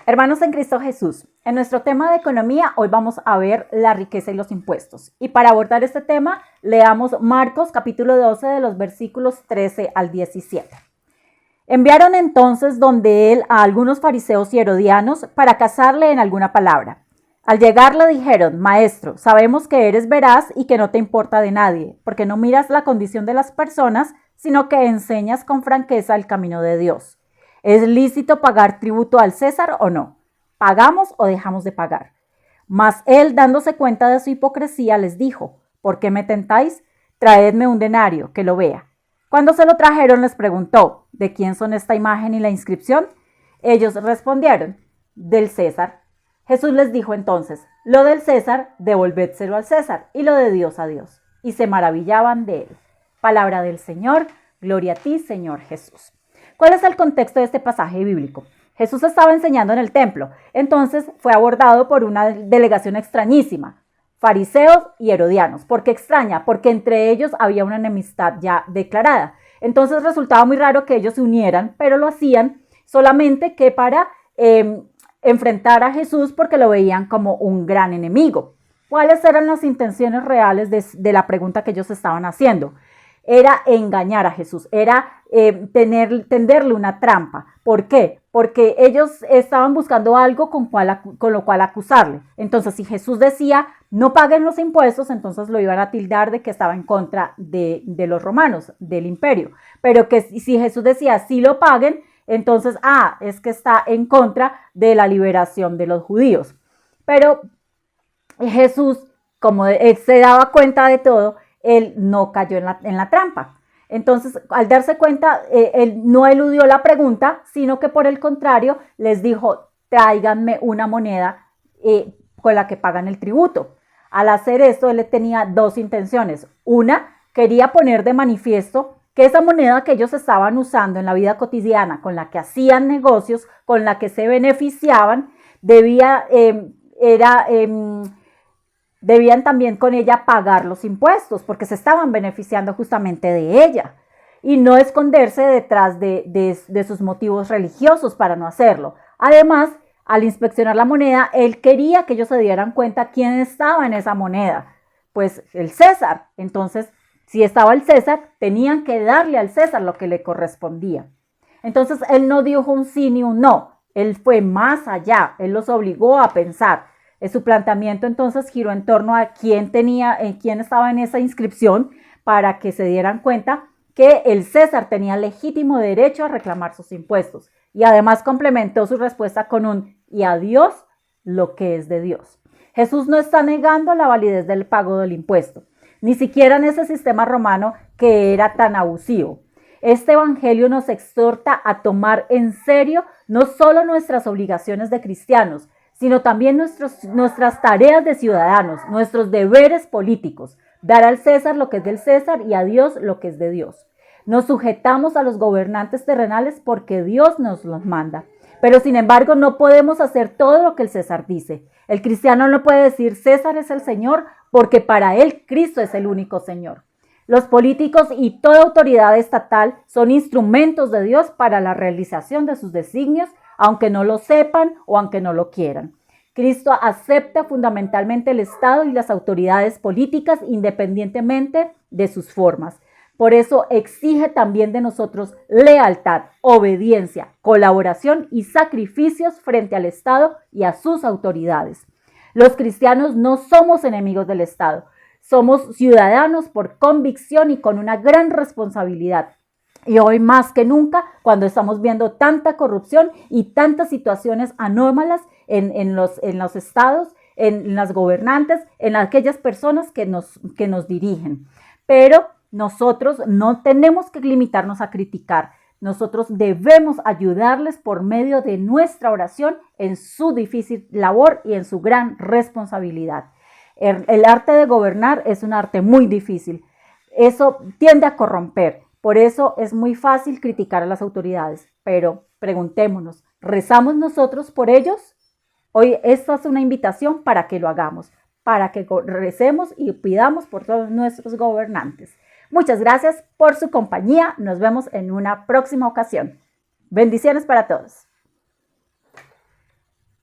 Hermanos en Cristo Jesús, en nuestro tema de economía hoy vamos a ver la riqueza y los impuestos. Y para abordar este tema, leamos Marcos capítulo 12 de los versículos 13 al 17. Enviaron entonces donde él a algunos fariseos y herodianos para casarle en alguna palabra. Al llegar le dijeron: Maestro, sabemos que eres veraz y que no te importa de nadie, porque no miras la condición de las personas, sino que enseñas con franqueza el camino de Dios. ¿Es lícito pagar tributo al César o no? ¿Pagamos o dejamos de pagar? Mas él, dándose cuenta de su hipocresía, les dijo: ¿Por qué me tentáis? Traedme un denario, que lo vea. Cuando se lo trajeron, les preguntó: ¿De quién son esta imagen y la inscripción? Ellos respondieron: del César. Jesús les dijo entonces: lo del César, devolvédselo al César, y lo de Dios a Dios. Y se maravillaban de él. Palabra del Señor, gloria a ti, Señor Jesús. ¿Cuál es el contexto de este pasaje bíblico? Jesús estaba enseñando en el templo, entonces fue abordado por una delegación extrañísima, fariseos y herodianos. ¿Por qué extraña? Porque entre ellos había una enemistad ya declarada. Entonces resultaba muy raro que ellos se unieran, pero lo hacían solamente que para enfrentar a Jesús, porque lo veían como un gran enemigo. ¿Cuáles eran las intenciones reales de la pregunta que ellos estaban haciendo? Era engañar a Jesús, era tenderle una trampa. ¿Por qué? Porque ellos estaban buscando algo con lo cual acusarle. Entonces, si Jesús decía: no paguen los impuestos, entonces lo iban a tildar de que estaba en contra de los romanos, del imperio. Pero que si Jesús decía: sí lo paguen, entonces, es que está en contra de la liberación de los judíos. Pero Jesús, como él se daba cuenta de todo, él no cayó en la trampa. Entonces, al darse cuenta, él no eludió la pregunta, sino que por el contrario les dijo: tráiganme una moneda con la que pagan el tributo. Al hacer esto, él tenía dos intenciones. Una, quería poner de manifiesto que esa moneda que ellos estaban usando en la vida cotidiana, con la que hacían negocios, con la que se beneficiaban, debían también con ella pagar los impuestos, porque se estaban beneficiando justamente de ella, y no esconderse detrás de sus motivos religiosos para no hacerlo. Además, al inspeccionar la moneda, él quería que ellos se dieran cuenta quién estaba en esa moneda. Pues el César. Entonces, si estaba el César, tenían que darle al César lo que le correspondía. Entonces, él no dijo un sí ni un no. Él fue más allá. Él los obligó a pensar. Su planteamiento entonces giró en torno a quién estaba en esa inscripción, para que se dieran cuenta que el César tenía legítimo derecho a reclamar sus impuestos. Y además complementó su respuesta con un: y a Dios lo que es de Dios. Jesús no está negando la validez del pago del impuesto, ni siquiera en ese sistema romano que era tan abusivo. Este evangelio nos exhorta a tomar en serio no solo nuestras obligaciones de cristianos, sino también nuestras tareas de ciudadanos, nuestros deberes políticos. Dar al César lo que es del César y a Dios lo que es de Dios. Nos sujetamos a los gobernantes terrenales porque Dios nos los manda. Pero sin embargo no podemos hacer todo lo que el César dice. El cristiano no puede decir: César es el Señor, porque para él Cristo es el único Señor. Los políticos y toda autoridad estatal son instrumentos de Dios para la realización de sus designios, aunque no lo sepan o aunque no lo quieran. Cristo acepta fundamentalmente el Estado y las autoridades políticas independientemente de sus formas. Por eso exige también de nosotros lealtad, obediencia, colaboración y sacrificios frente al Estado y a sus autoridades. Los cristianos no somos enemigos del Estado, somos ciudadanos por convicción y con una gran responsabilidad. Y hoy más que nunca, cuando estamos viendo tanta corrupción y tantas situaciones anómalas en los estados, en las gobernantes, en aquellas personas que nos dirigen. Pero nosotros no tenemos que limitarnos a criticar. Nosotros debemos ayudarles por medio de nuestra oración en su difícil labor y en su gran responsabilidad. El arte de gobernar es un arte muy difícil. Eso tiende a corromper. Por eso es muy fácil criticar a las autoridades. Pero preguntémonos, ¿rezamos nosotros por ellos? Hoy esta es una invitación para que lo hagamos, para que recemos y pidamos por todos nuestros gobernantes. Muchas gracias por su compañía. Nos vemos en una próxima ocasión. Bendiciones para todos.